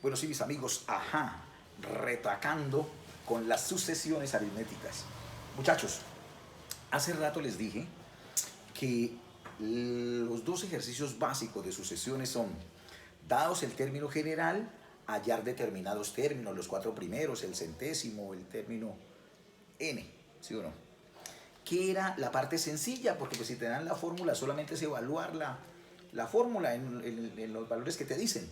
Bueno, sí, mis amigos, retacando con las sucesiones aritméticas. Muchachos, hace rato les dije que los dos ejercicios básicos de sucesiones son, dados el término general, hallar determinados términos, los cuatro primeros, el centésimo, el término n, ¿sí o no? ¿Qué era la parte sencilla? Porque pues si te dan la fórmula solamente es evaluar la fórmula en los valores que te dicen.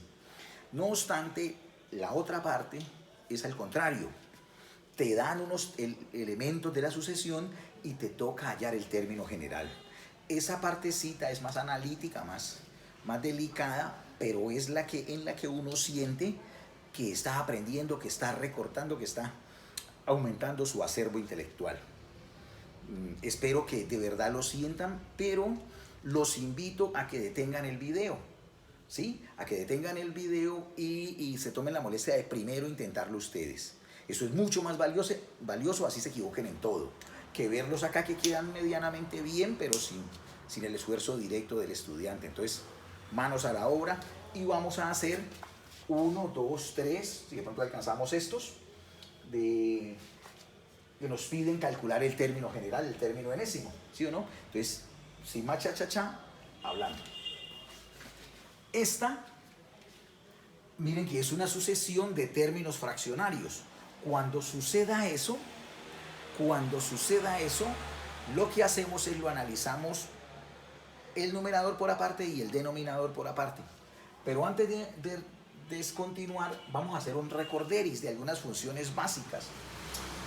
No obstante, la otra parte es al contrario. Te dan unos elementos de la sucesión y te toca hallar el término general. Esa partecita es más analítica, más delicada, pero es en la que uno siente que está aprendiendo, que está recortando, que está aumentando su acervo intelectual. Espero que de verdad lo sientan, pero los invito a que detengan el video, ¿sí? A que detengan el video y se tomen la molestia de primero intentarlo ustedes. Eso es mucho más valioso, así se equivoquen en todo, que verlos acá que quedan medianamente bien, pero sin el esfuerzo directo del estudiante. Entonces, manos a la obra y vamos a hacer 1, 2, 3, si de pronto alcanzamos estos, que nos piden calcular el término general, el término enésimo, ¿sí o no? Entonces, sin más cha, hablando. Esta, miren que es una sucesión de términos fraccionarios. Cuando suceda eso, lo que hacemos es lo analizamos el numerador por aparte y el denominador por aparte. Pero antes de descontinuar, vamos a hacer un recorderis de algunas funciones básicas.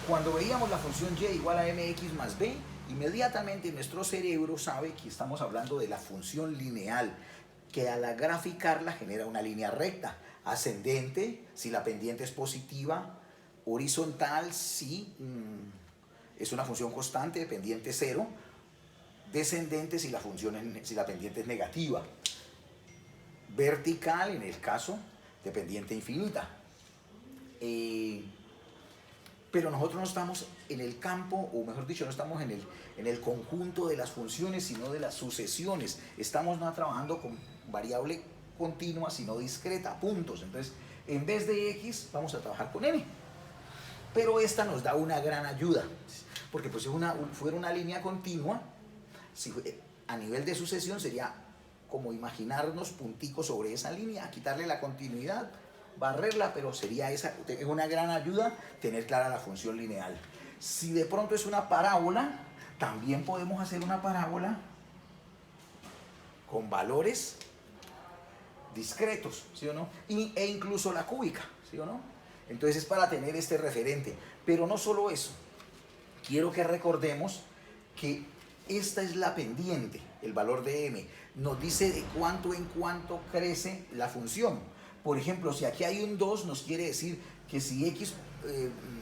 Cuando veíamos la función y igual a mx más b, inmediatamente nuestro cerebro sabe que estamos hablando de la función lineal, que al graficarla genera una línea recta, ascendente si la pendiente es positiva, horizontal si es una función constante de pendiente cero, descendente si la pendiente es negativa, vertical en el caso de pendiente infinita. Pero nosotros no estamos en el campo, o mejor dicho, no estamos en el conjunto de las funciones, sino de las sucesiones. Estamos no trabajando con variable continua, sino discreta, puntos. Entonces, en vez de x, vamos a trabajar con n. Pero esta nos da una gran ayuda, porque pues si fuera una línea continua, a nivel de sucesión sería como imaginarnos punticos sobre esa línea, quitarle la continuidad, barrerla, pero sería es una gran ayuda tener clara la función lineal. Si de pronto es una parábola, también podemos hacer una parábola con valores discretos, ¿sí o no? E incluso la cúbica, ¿sí o no? Entonces es para tener este referente. Pero no solo eso, quiero que recordemos que esta es la pendiente, el valor de m. Nos dice de cuánto en cuánto crece la función. Por ejemplo, si aquí hay un 2, nos quiere decir que si x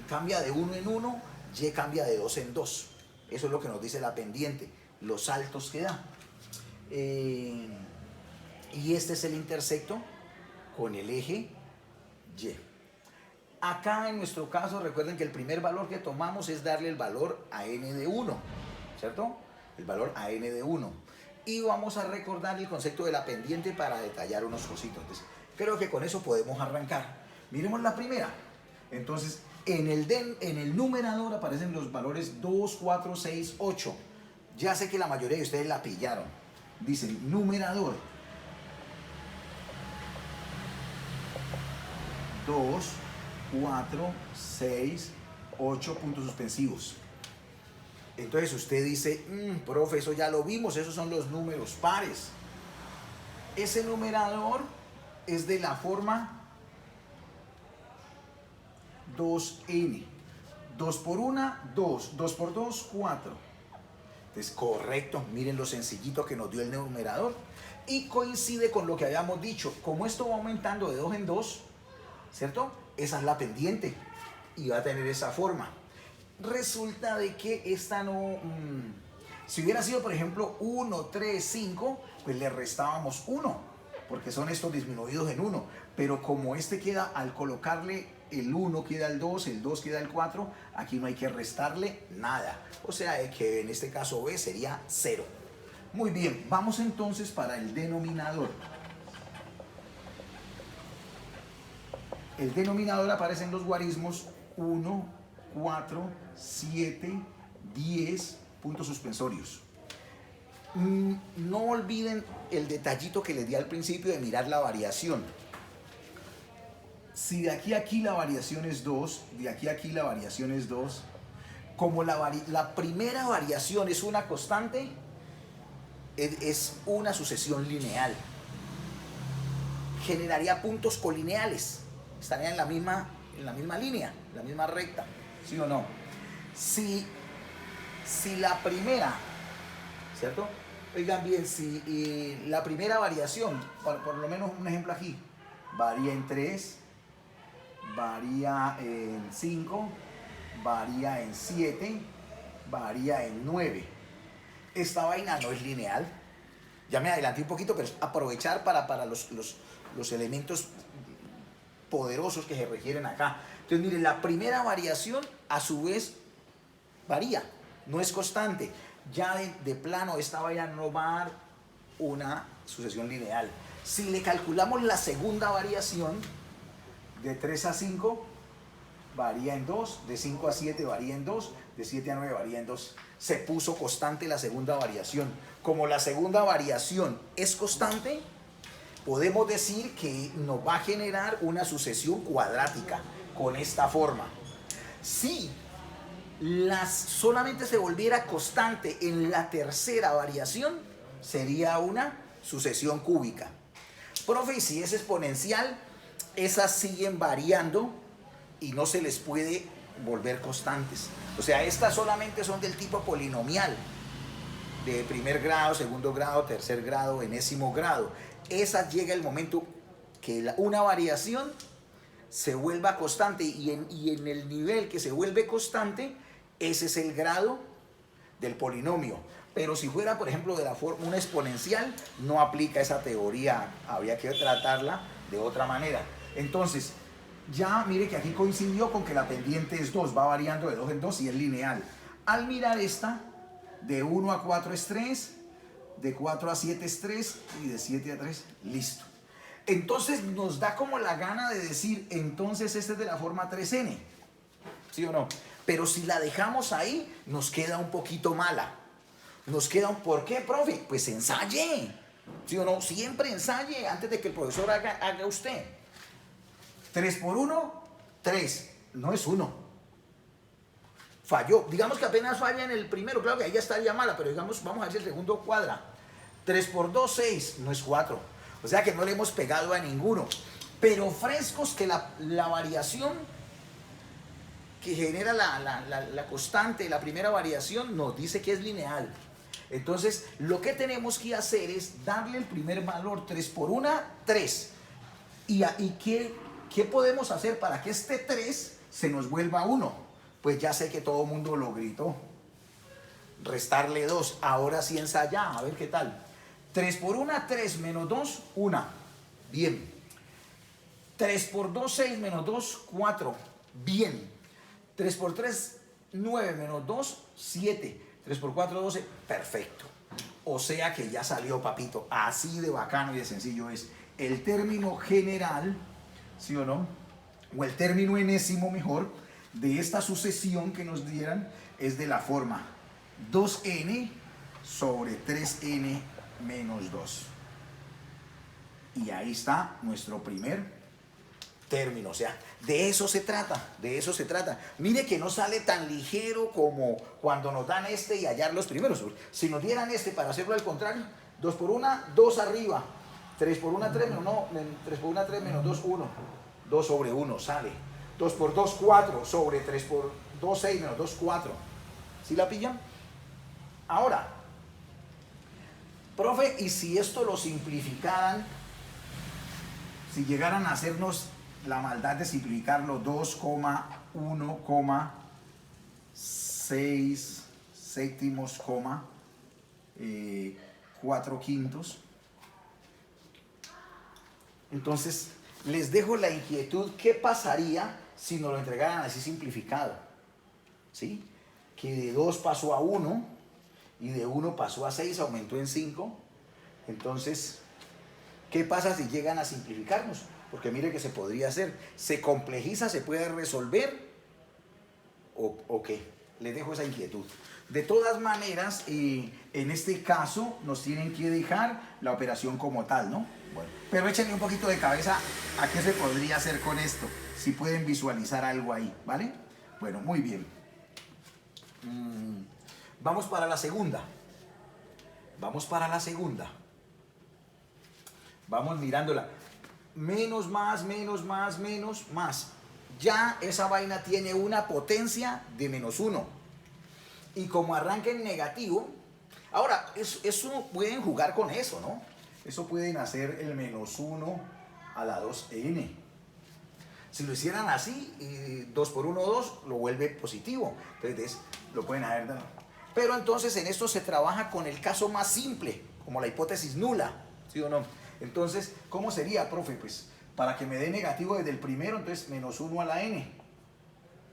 cambia de 1 en 1, y cambia de 2 en 2. Eso es lo que nos dice la pendiente, los saltos que da. Y este es el intersecto con el eje y. Acá en nuestro caso, recuerden que el primer valor que tomamos es darle el valor a n de 1, ¿cierto? El valor a n de 1. Y vamos a recordar el concepto de la pendiente para detallar unos cositos. Entonces, creo que con eso podemos arrancar. Miremos la primera. Entonces, en el numerador aparecen los valores 2, 4, 6, 8. Ya sé que la mayoría de ustedes la pillaron. Dicen numerador 2, 4, 6, 8 puntos suspensivos. Entonces usted dice, profe, eso ya lo vimos, esos son los números pares. Ese numerador es de la forma 2n. 2 por 1, 2. 2 por 2, 4. Entonces, correcto, miren lo sencillito que nos dio el numerador. Y coincide con lo que habíamos dicho. Como esto va aumentando de 2 en 2, ¿cierto? Esa es la pendiente y va a tener esa forma. Resulta de que esta no... si hubiera sido, por ejemplo, 1, 3, 5, pues le restábamos 1, porque son estos disminuidos en 1. Pero como este queda, al colocarle el 1 queda el 2 queda el 4, aquí no hay que restarle nada. O sea que en este caso B sería 0. Muy bien, vamos entonces para el denominador. el denominador aparecen los guarismos 1, 4, 7, 10, puntos suspensorios. No olviden el detallito que les di al principio de mirar la variación. Si de aquí a aquí la variación es 2, de aquí a aquí la variación es 2, como la primera variación es una constante, es una sucesión lineal. Generaría puntos colineales, estarían en la misma línea, en la misma recta, ¿sí o no? Si la primera, ¿cierto? Oigan bien, si la primera variación, por lo menos un ejemplo aquí, varía en 3, varía en 5, varía en 7, varía en 9. Esta vaina no es lineal. Ya me adelanté un poquito, pero es aprovechar para los elementos poderosos que se requieren acá. Entonces, miren, la primera variación a su vez varía, no es constante. Ya de plano esta vaina no va a dar una sucesión lineal. Si le calculamos la segunda variación, de 3 a 5 varía en 2, de 5 a 7 varía en 2, de 7 a 9 varía en 2. Se puso constante la segunda variación. Como la segunda variación es constante, podemos decir que nos va a generar una sucesión cuadrática con esta forma. Si solamente se volviera constante en la tercera variación, sería una sucesión cúbica. Profe, y si es exponencial, esas siguen variando y no se les puede volver constantes. O sea, estas solamente son del tipo polinomial, de primer grado, segundo grado, tercer grado, enésimo grado. Esas llega el momento que una variación se vuelva constante y en el nivel que se vuelve constante, ese es el grado del polinomio. Pero si fuera, por ejemplo, de la forma una exponencial, no aplica esa teoría, habría que tratarla de otra manera. Entonces, ya mire que aquí coincidió con que la pendiente es 2, va variando de 2 en 2 y es lineal. Al mirar esta, de 1 a 4 es 3, de 4 a 7 es 3 y de 7 a 3, listo. Entonces nos da como la gana de decir, entonces este es de la forma 3n, ¿sí o no? Pero si la dejamos ahí, nos queda un poquito mala. Nos queda un, ¿por qué, profe? Pues ensaye, ¿sí o no? Siempre ensaye antes de que el profesor haga usted. 3 por 1, 3, no es 1. Falló, digamos que apenas falla en el primero, claro que ahí ya estaría mala, pero digamos, vamos a ver si el segundo cuadra. 3 por 2, 6, no es 4. O sea que no le hemos pegado a ninguno. Pero frescos que la variación que genera la constante, la primera variación, nos dice que es lineal. Entonces, lo que tenemos que hacer es darle el primer valor, 3 por 1, 3. ¿Y qué podemos hacer para que este 3 se nos vuelva 1? Pues ya sé que todo el mundo lo gritó. Restarle 2, ahora sí ensaya, a ver qué tal. 3 por 1, 3, menos 2, 1. Bien. 3 por 2, 6, menos 2, 4. Bien. 3 por 3, 9, menos 2, 7. 3 por 4, 12. Perfecto. O sea que ya salió, papito. Así de bacano y de sencillo es. El término general, ¿sí o no? O el término enésimo mejor, de esta sucesión que nos dieran, es de la forma 2n sobre 3n menos 2. Y ahí está nuestro primer término. O sea, de eso se trata, de eso se trata. Mire que no sale tan ligero como cuando nos dan este y hallar los primeros. Si nos dieran este para hacerlo al contrario, 2 por 1, 2 arriba. 3 por 1, 3 menos, no, 3 por 1, 3 menos 2, 1. 2 sobre 1 sale. 2 por 2, 4 sobre 3 por 2, 6 menos 2, 4. ¿Sí la pillan? Ahora, profe, ¿y si esto lo simplificaran? Si llegaran a hacernos la maldad de simplificarlo 2,1,6 séptimos, 4 quintos. Entonces, les dejo la inquietud, ¿qué pasaría si nos lo entregaran así simplificado? ¿Sí? Que de 2 pasó a 1 y de 1 pasó a 6, aumentó en 5. Entonces, ¿qué pasa si llegan a simplificarnos? porque mire que se podría hacer. ¿Se complejiza, se puede resolver o qué? Les dejo esa inquietud. De todas maneras, en este caso nos tienen que dejar la operación como tal, ¿no? Bueno, pero échenle un poquito de cabeza a qué se podría hacer con esto, si pueden visualizar algo ahí, ¿vale? Bueno, muy bien. Vamos para la segunda. Vamos para la segunda. Vamos mirándola. Menos, más, menos, más, menos, más. Ya esa vaina tiene una potencia de -1. Y como arranca en negativo, ahora, eso pueden jugar con eso, ¿no? Eso pueden hacer el -1 a la 2n. Si lo hicieran así, 2 por 1, 2, lo vuelve positivo. Entonces, lo pueden haber dado. Pero entonces en esto se trabaja con el caso más simple, como la hipótesis nula, ¿sí o no? Entonces, ¿cómo sería, profe? Pues, para que me dé negativo desde el primero, entonces -1 a la n.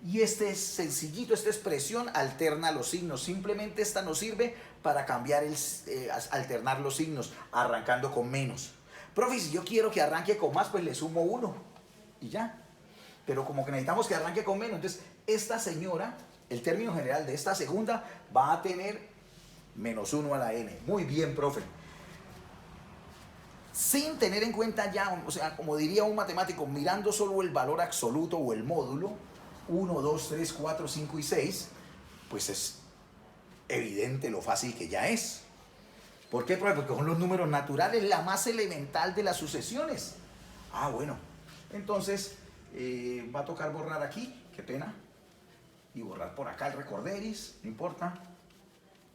Y este es sencillito, esta expresión alterna los signos. Simplemente esta nos sirve para cambiar alternar los signos, arrancando con menos. Profe, si yo quiero que arranque con más, pues le sumo 1 y ya. Pero como que necesitamos que arranque con menos, entonces esta señora, el término general de esta segunda, va a tener -1 a la n. Muy bien, profe. Sin tener en cuenta ya, o sea, como diría un matemático, mirando solo el valor absoluto o el módulo, 1, 2, 3, 4, 5 y 6, pues es evidente lo fácil que ya es. ¿Por qué, profe? Porque son los números naturales, la más elemental de las sucesiones. Ah, bueno. Entonces, va a tocar borrar aquí, qué pena. Y borrar por acá el recorderis, no importa.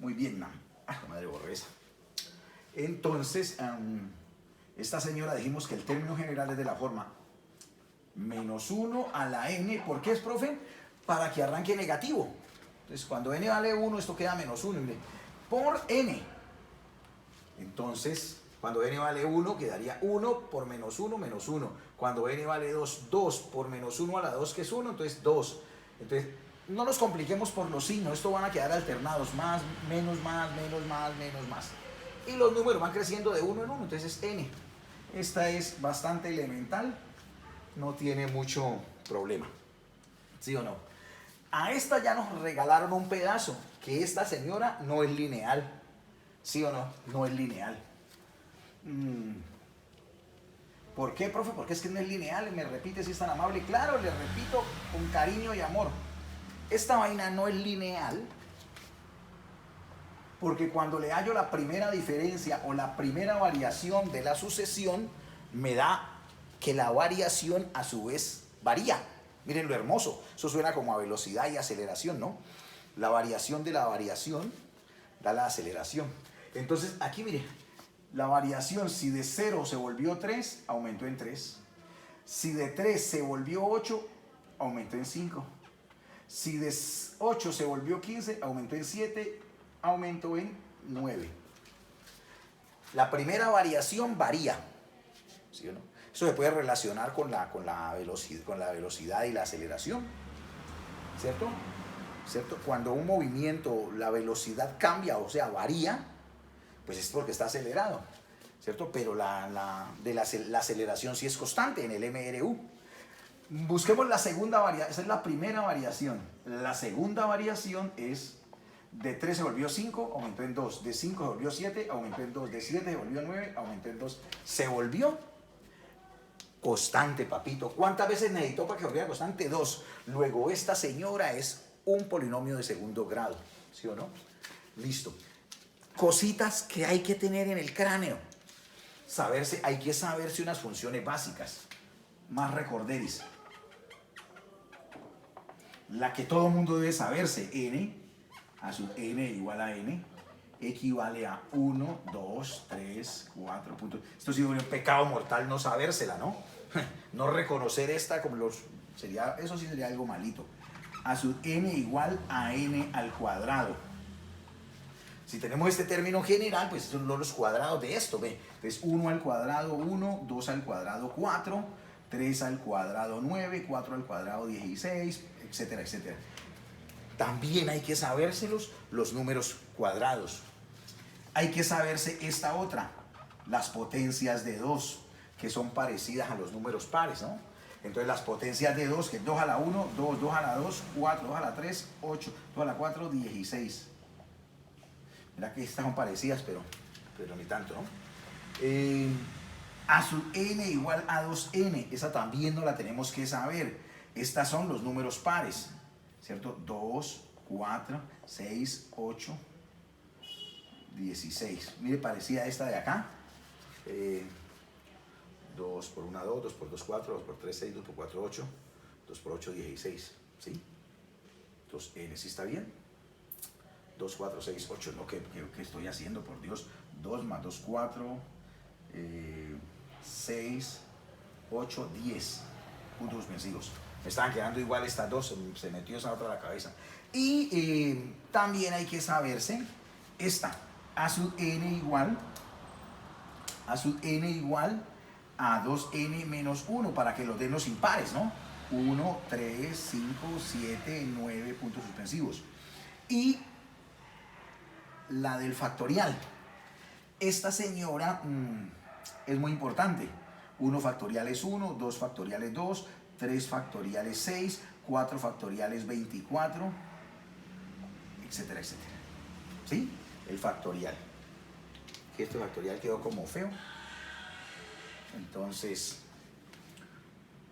Muy bien, madre, borré esa. Entonces, esta señora dijimos que el término general es de la forma -1 a la n. ¿Por qué es, profe? Para que arranque negativo. Entonces, cuando n vale 1, esto queda -1. Por n. Entonces, cuando n vale 1, quedaría 1 por -1, -1. Cuando n vale 2, 2 por -1 a la 2, que es 1, entonces 2. Entonces, no nos compliquemos por los signos. Esto van a quedar alternados. Más, menos, más, menos, más, menos, más. Y los números van creciendo de 1 en 1. Entonces es n. Esta es bastante elemental. No tiene mucho problema. ¿Sí o no? A esta ya nos regalaron un pedazo. Que esta señora no es lineal. ¿Sí o no? No es lineal. ¿Por qué, profe? Porque es que no es lineal. Me repite si es tan amable. Claro, le repito con cariño y amor. Esta vaina no es lineal. Porque cuando le hallo la primera diferencia o la primera variación de la sucesión, me da que la variación a su vez varía. Miren lo hermoso. Eso suena como a velocidad y aceleración, ¿no? La variación de la variación da la aceleración. Entonces, aquí miren, la variación, si de 0 se volvió 3, aumentó en 3. Si de 3 se volvió 8, aumentó en 5. Si de 8 se volvió 15, aumentó en 7, aumentó en 9. La primera variación varía, ¿sí o no? Eso se puede relacionar con la velocidad y la aceleración, ¿cierto? ¿Cierto? Cuando un movimiento, la velocidad cambia, o sea, varía, pues es porque está acelerado, ¿cierto? Pero la aceleración sí es constante en el MRU. Busquemos la segunda variación, esa es la primera variación. La segunda variación es de 3 se volvió 5, aumentó en 2. De 5 se volvió 7, aumentó en 2. De 7 se volvió 9, aumentó en 2. Se volvió constante, papito. ¿Cuántas veces necesitó para que volviera constante? 2. Luego, esta señora es un polinomio de segundo grado, ¿sí o no? Listo. Cositas que hay que tener en el cráneo. Hay que saberse unas funciones básicas. Más recorderis. La que todo mundo debe saberse, n a sub n igual a n, equivale a 1, 2, 3, 4 puntos. Esto sí es un pecado mortal no sabérsela, ¿no? No reconocer esta como eso sí sería algo malito. A sub n igual a n al cuadrado. Si tenemos este término general, pues son los cuadrados de esto, ¿ve? Entonces 1 al cuadrado 1, 2 al cuadrado 4, 3 al cuadrado 9, 4 al cuadrado 16, etcétera, etcétera. También hay que sabérselos los números cuadrados. Hay que saberse esta otra, las potencias de 2. que son parecidas a los números pares, ¿no? Entonces las potencias de 2, que es 2 a la 1, 2, 2 a la 2, 4, 2 a la 3, 8, 2 a la 4, 16. Mira que estas son parecidas, pero ni tanto, ¿no? A sub n igual a 2n, esa también no la tenemos que saber. Estas son los números pares, ¿cierto? 2, 4, 6, 8, 16. Mire, parecida a esta de acá. 2 por 1, 2, 2 por 2, 4, 2 por 3, 6, 2 por 4, 8, 2 por 8, 16, ¿sí? 2n, ¿sí está bien? 2, 4, 6, 8, no, ¿qué estoy haciendo? Por Dios, 2 más 2, 4, 6, 8, 10 puntos suspensivos. Me estaban quedando igual estas dos, se metió esa otra a la cabeza. Y también hay que saberse esta, a sub n igual a 2n menos 1, para que los den los impares, ¿no? 1, 3, 5, 7, 9 puntos suspensivos. Y la del factorial. Esta señora es muy importante. 1 factorial es 1, 2 factorial es 2, 3 factorial es 6, 4 factorial es 24, etcétera, etcétera. ¿Sí? El factorial. Que este factorial quedó como feo. Entonces,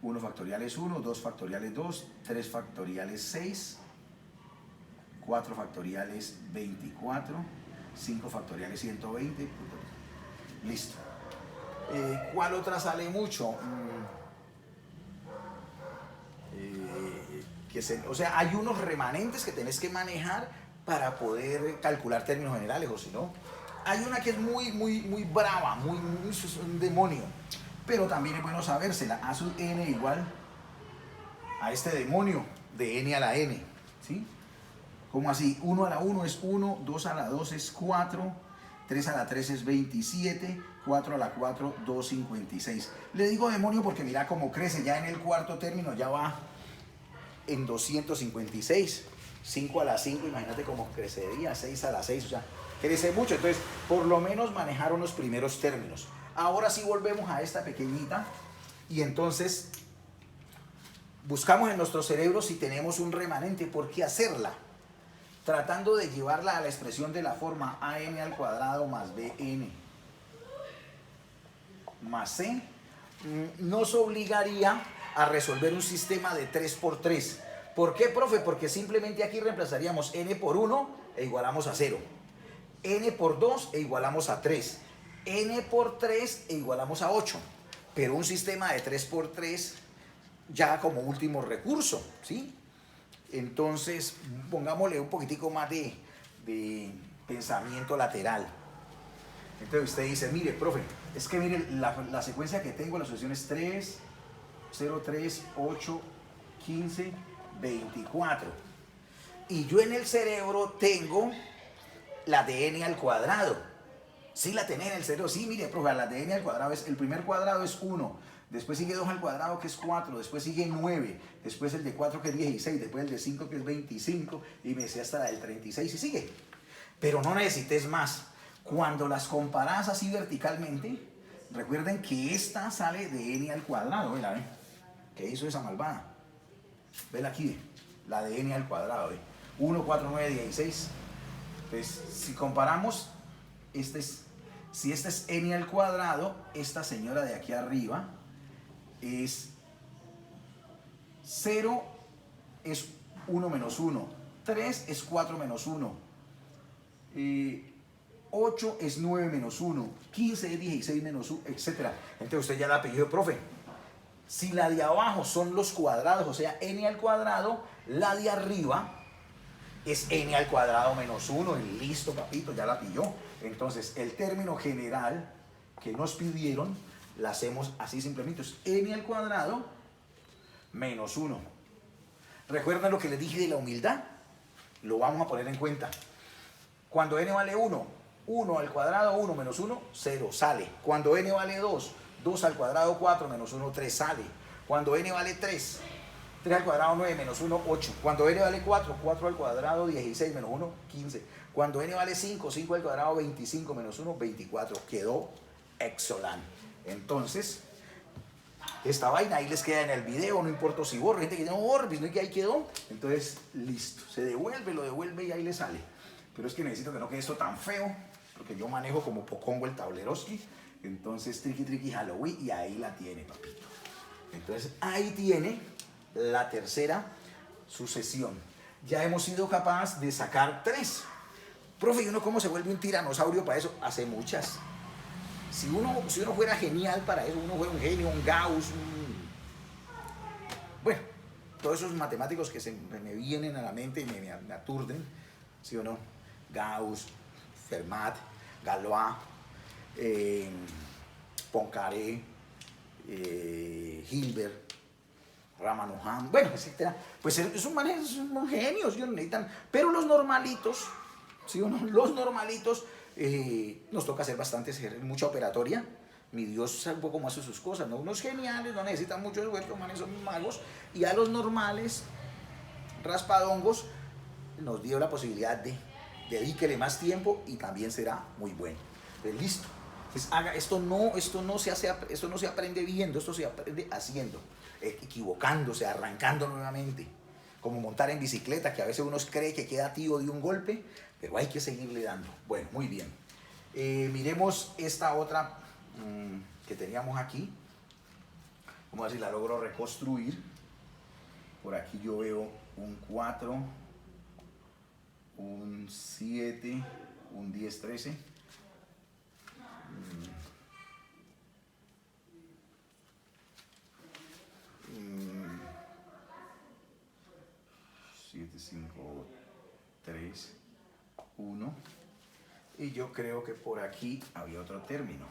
1 factorial es 1, 2 factorial es 2, 3 factorial es 6, 4 factorial es 24, 5 factorial es 120. Listo. ¿Cuál otra sale mucho? O sea, hay unos remanentes que tenés que manejar para poder calcular términos generales, o si no. Hay una que es muy brava, es un demonio. Pero también es bueno sabérsela. A sub n igual a este demonio de n a la n. ¿Sí? ¿Cómo así? 1 a la 1 es 1, 2 a la 2 es 4, 3 a la 3 es 27, 4 a la 4, 256. Le digo demonio porque mira cómo crece. Ya en el cuarto término ya va en 256. 5 a la 5, imagínate cómo crecería. 6 a la 6, o sea, crece mucho. Entonces, por lo menos manejaron los primeros términos. Ahora sí volvemos a esta pequeñita y entonces buscamos en nuestro cerebro si tenemos un remanente. ¿Por qué hacerla? Tratando de llevarla a la expresión de la forma an al cuadrado más bn más c, nos obligaría a resolver un sistema de 3 por 3. ¿Por qué, profe? Porque simplemente aquí reemplazaríamos n por 1 e igualamos a 0, n por 2 e igualamos a 3, n por 3 e igualamos a 8. Pero un sistema de 3 por 3 ya como último recurso, ¿sí? Entonces, pongámosle un poquitico más de pensamiento lateral. Entonces usted dice, mire, profe, es que mire, la secuencia que tengo, la solución es 3, 0, 3, 8, 15, 24. Y yo en el cerebro tengo la de n al cuadrado. Sí la tenés en el cerebro, sí, mire, profe, la de n al cuadrado es, el primer cuadrado es 1. Después sigue 2 al cuadrado, que es 4, después sigue 9, después el de 4, que es 16, después el de 5, que es 25, y me decía hasta la del 36 y sigue. Pero no necesites más. Cuando las comparás así verticalmente, recuerden que esta sale de n al cuadrado, ¿ve? ¿Qué hizo esa malvada? Vela aquí, la de n al cuadrado, ¿ve? 1, 4, 9, 16. Entonces, si comparamos, si este es n al cuadrado, esta señora de aquí arriba es 0 es 1 menos 1, 3 es 4 menos 1, 8 es 9 menos 1, 15 es 16 menos 1, etc. Entonces usted ya la pilló, profe. Si la de abajo son los cuadrados, o sea, n al cuadrado, la de arriba es n al cuadrado menos 1, y listo, papito, ya la pilló. Entonces, el término general que nos pidieron, la hacemos así simplemente, es n al cuadrado menos 1. ¿Recuerdan lo que les dije de la humildad? Lo vamos a poner en cuenta. Cuando n vale 1, 1 al cuadrado, 1 menos 1, 0, sale. Cuando n vale 2, 2 al cuadrado, 4 menos 1, 3, sale. Cuando n vale 3, 3 al cuadrado, 9 menos 1, 8. Cuando n vale 4, 4 al cuadrado, 16 menos 1, 15. Cuando n vale 5, 5 al cuadrado, 25 menos 1, 24. Quedó excelente. Entonces, esta vaina, ahí les queda en el video, no importa si borra, gente que no borra, pues no es que ahí quedó, entonces listo, se devuelve, lo devuelve y ahí le sale. Pero es que necesito que no quede esto tan feo, porque yo manejo como Pocongo el tableroski, entonces triqui triqui Halloween y ahí la tiene, papito. Entonces ahí tiene la tercera sucesión. Ya hemos sido capaces de sacar 3. Profe, ¿y uno cómo se vuelve un tiranosaurio para eso? Hace muchas. Si uno fuera genial para eso, uno fuera un genio, un Gauss, bueno, todos esos matemáticos que me vienen a la mente y me aturden, ¿sí o no? Gauss, Fermat, Galois, Poincaré, Hilbert, Ramanujan, bueno, etcétera. Pues son genios, ellos necesitan, pero los normalitos, ¿sí o no? Los normalitos nos toca hacer mucha operatoria. Mi Dios sabe un poco más de sus cosas, ¿no? Unos geniales no necesitan mucho esfuerzo, manes son magos, y a los normales, raspadongos, nos dio la posibilidad de dedíquele más tiempo y también será muy bueno. Entonces, listo. Entonces, esto no se aprende viendo, esto se aprende haciendo, equivocándose, arrancando nuevamente. Como montar en bicicleta, que a veces uno cree que queda tío de un golpe, pero hay que seguirle dando. Bueno, muy bien. Miremos esta otra que teníamos aquí. Vamos a ver si la logro reconstruir. Por aquí yo veo un 4, un 7, un 10, 13. 7, 5, 3, 1. Y yo creo que por aquí había otro término.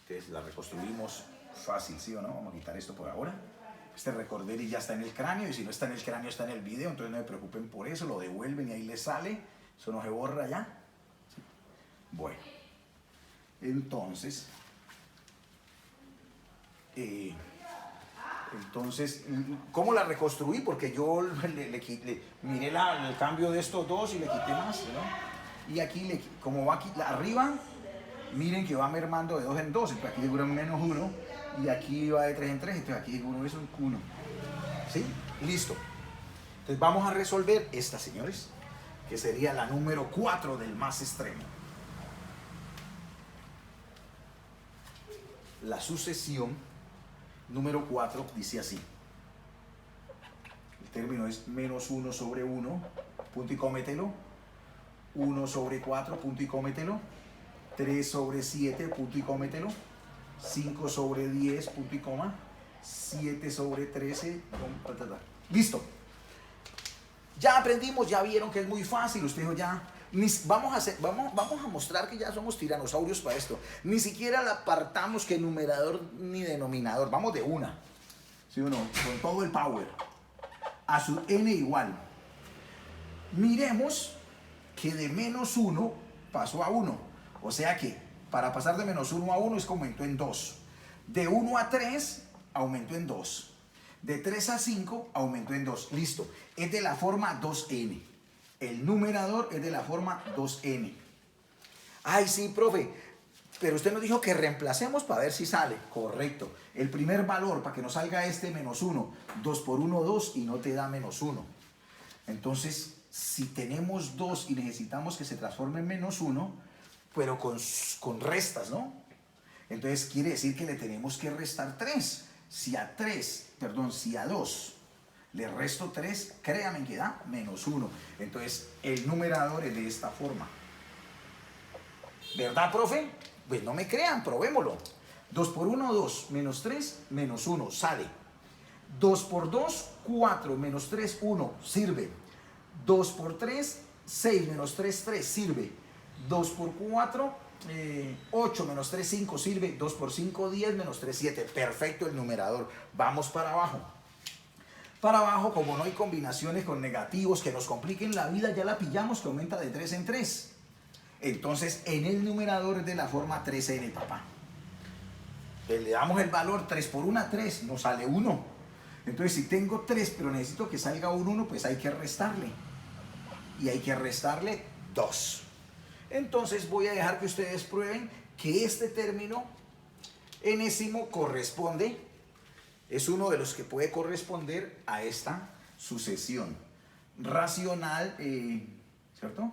Entonces la reconstruimos fácil, ¿sí o no? Vamos a quitar esto por ahora. Este recorder ya está en el cráneo, y si no está en el cráneo está en el video, entonces no me preocupen por eso, lo devuelven y ahí les sale. Eso no se borra ya. ¿Sí? Bueno, entonces, ¿cómo la reconstruí? Porque yo miré el cambio de estos dos y le quité más, ¿no? Y aquí, como va aquí, arriba, miren que va mermando de 2 en 2, entonces aquí figura un -1, y aquí va de 3 en 3, entonces aquí uno es un 1. ¿Sí? Listo. Entonces vamos a resolver esta, señores, que sería la número 4 del más extremo. La sucesión número 4 dice así. El término es -1 sobre 1, punto y cómetelo. 1 sobre 4, punto y cómetelo. 3 sobre 7, punto y cómetelo. 5 sobre 10, punto y coma. 7 sobre 13, listo. Ya aprendimos, ya vieron que es muy fácil. Usted dijo ya, vamos a mostrar que ya somos tiranosaurios para esto. Ni siquiera le apartamos que numerador ni denominador. Vamos de una, ¿sí o no? Con todo el power. A su n igual. Miremos que de -1 pasó a 1. O sea que para pasar de -1 a 1 es que aumentó en 2. De 1 a 3 aumentó en 2. De 3 a 5 aumentó en 2. Listo. Es de la forma 2n. El numerador es de la forma 2n. Ay, sí, profe. Pero usted nos dijo que reemplacemos para ver si sale. Correcto. El primer valor para que nos salga este -1. 2 por 1, 2 y no te da -1. Entonces, si tenemos 2 y necesitamos que se transforme en -1, pero con restas, ¿no? Entonces quiere decir que le tenemos que restar 3. Si a 2 le resto 3, créanme que da -1. Entonces el numerador es de esta forma. ¿Verdad, profe? Pues no me crean, probémoslo. 2 por 1, 2, -3, -1, sale. 2 por 2, 4, -3, 1, sirve. 2 por 3, 6, -3, 3, sirve. 2 por 4, 8, -3, 5, sirve. 2 por 5, 10, -3, 7. Perfecto el numerador. Vamos para abajo. Para abajo, como no hay combinaciones con negativos que nos compliquen la vida, ya la pillamos que aumenta de 3 en 3. Entonces, en el numerador es de la forma 3n, papá. Le damos el valor 3 por 1, 3, nos sale 1. Entonces, si tengo 3, pero necesito que salga un 1, pues hay que restarle. Y hay que restarle 2. Entonces, voy a dejar que ustedes prueben que este término Enésimo corresponde, es uno de los que puede corresponder a esta sucesión racional, ¿cierto?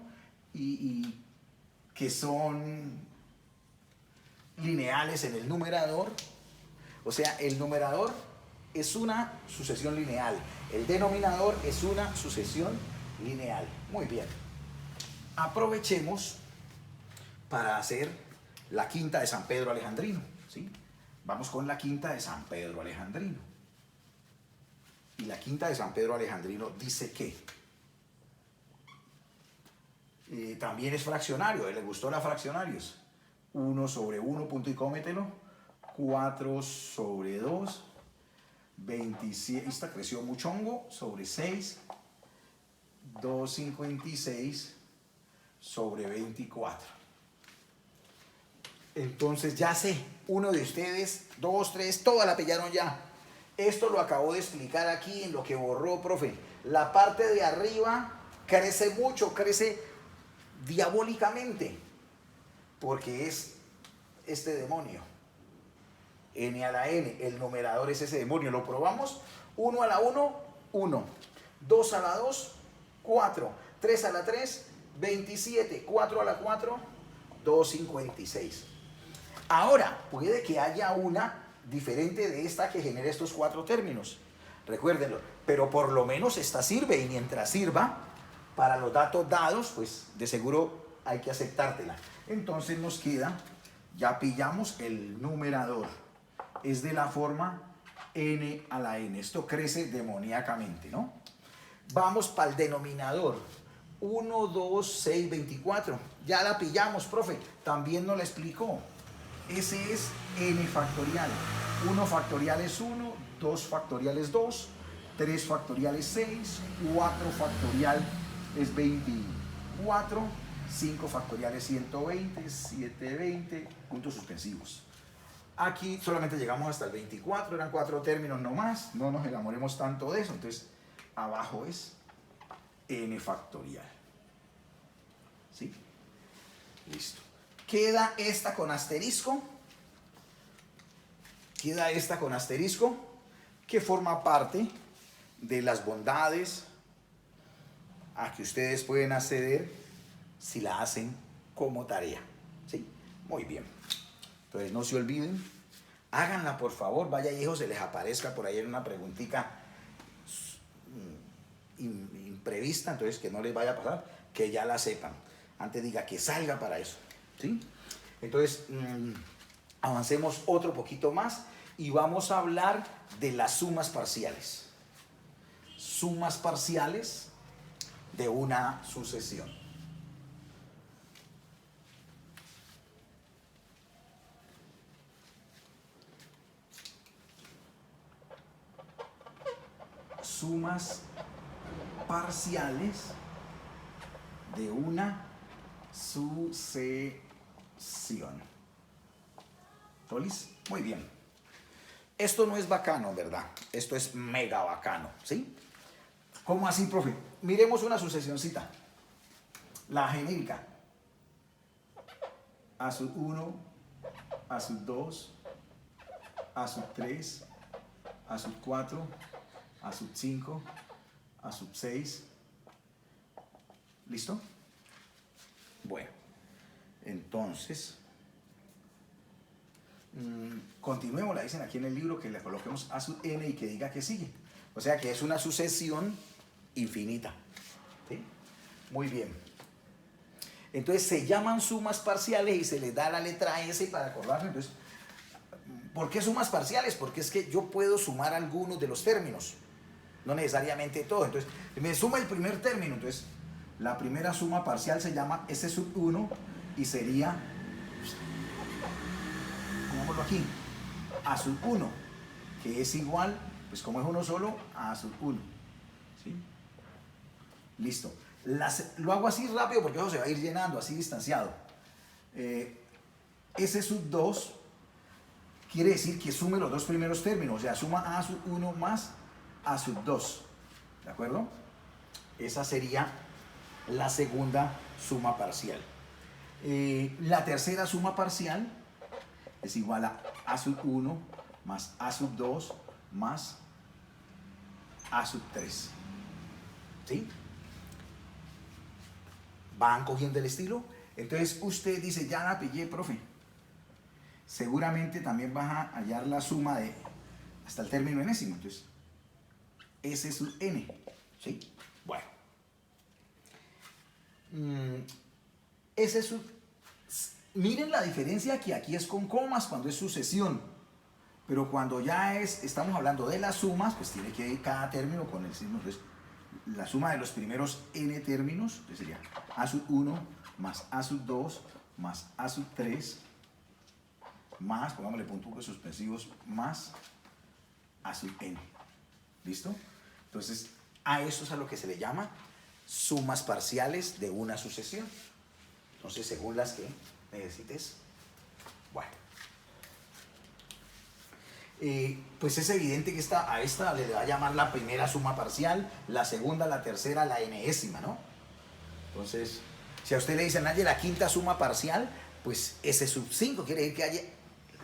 Y que son lineales en el numerador. O sea, el numerador es una sucesión lineal, el denominador es una sucesión lineal. Muy bien. Aprovechemos para hacer la quinta de San Pedro Alejandrino, ¿sí? Vamos con la quinta de San Pedro Alejandrino. Y la quinta de San Pedro Alejandrino dice que también es fraccionario, le gustó las fraccionarios. 1 sobre 1, punto y cómetelo. 4 sobre 2. 27, esta creció muchongo, sobre 6. 256 sobre 24. Entonces ya sé, uno de ustedes, 2, 3, toda la pillaron ya. Esto lo acabo de explicar aquí en lo que borró, profe. La parte de arriba crece mucho, crece diabólicamente, porque es este demonio. N a la n, el numerador es ese demonio. ¿Lo probamos? 1 a la 1, 1. 2 a la 2, 4. 3 a la 3, 27. 4 a la 4, 256. Ahora, puede que haya una diferente de esta que genere estos 4 términos. Recuérdenlo. Pero por lo menos esta sirve, y mientras sirva, para los datos dados, pues de seguro hay que aceptártela. Entonces nos queda, ya pillamos el numerador. Es de la forma n a la n. Esto crece demoníacamente, ¿no? Vamos para el denominador. 1, 2, 6, 24. Ya la pillamos, profe. También nos la explicó. Ese es n factorial. 1 factorial es 1, 2 factorial es 2, 3 factorial es 6, 4 factorial es 24, 5 factorial es 120, 720, puntos suspensivos. Aquí solamente llegamos hasta el 24, eran 4 términos nomás, no nos enamoremos tanto de eso. Entonces, abajo es n factorial. ¿Sí? Listo. Queda esta con asterisco. Queda esta con asterisco, que forma parte de las bondades a que ustedes pueden acceder si la hacen como tarea. ¿Sí? Muy bien. Entonces no se olviden, háganla por favor, vaya hijo, se les aparezca por ahí en una preguntita imprevista, entonces que no les vaya a pasar, que ya la sepan. Antes diga que salga para eso. ¿Sí? Entonces, avancemos otro poquito más y vamos a hablar de las sumas parciales. Sumas parciales de una sucesión. Sumas parciales de una sucesión. ¿Tolis? Muy bien. Esto no es bacano, ¿verdad? Esto es mega bacano, ¿sí? ¿Cómo así, profe? Miremos una sucesioncita. La genérica. A sub 1, a sub 2, a sub 3, a sub 4, a sub 5, a sub 6. ¿Listo? Bueno, entonces, continuemos, la dicen aquí en el libro, que le coloquemos a sub n y que diga que sigue. O sea que es una sucesión infinita. ¿Sí? Muy bien. Entonces se llaman sumas parciales y se les da la letra S para acordarse. Entonces, ¿por qué sumas parciales? Porque es que yo puedo sumar algunos de los términos, no necesariamente todo. Entonces, me suma el primer término. Entonces, la primera suma parcial se llama S sub 1 y sería, pongámoslo aquí, A sub 1, que es igual, pues como es uno solo, a sub 1. ¿Sí? Listo. Lo hago así rápido porque eso se va a ir llenando, así distanciado. S sub 2 quiere decir que sume los dos primeros términos, o sea, suma A sub 1 más A sub 2. ¿De acuerdo? Esa sería la segunda suma parcial. La tercera suma parcial es igual a A sub 1 más A sub 2 más A sub 3. ¿Sí? ¿Van cogiendo el estilo? Entonces usted dice, ya la pillé, profe. Seguramente también vas a hallar la suma de hasta el término enésimo. Entonces, S sub n. ¿Sí? Bueno. S sub... Miren la diferencia que aquí es con comas cuando es sucesión. Pero cuando ya estamos hablando de las sumas, pues tiene que ir cada término con el signo. Entonces, la suma de los primeros n términos, entonces sería A sub 1 más A sub 2 más A sub 3 más, pongámosle puntos suspensivos, más A sub n. ¿Listo? Entonces, a eso es a lo que se le llama sumas parciales de una sucesión. Entonces, según las que necesites. Bueno. Pues es evidente que a esta le va a llamar la primera suma parcial, la segunda, la tercera, la enésima, ¿no? Entonces, si a usted le dicen, haya la quinta suma parcial, pues S sub 5 quiere decir que haya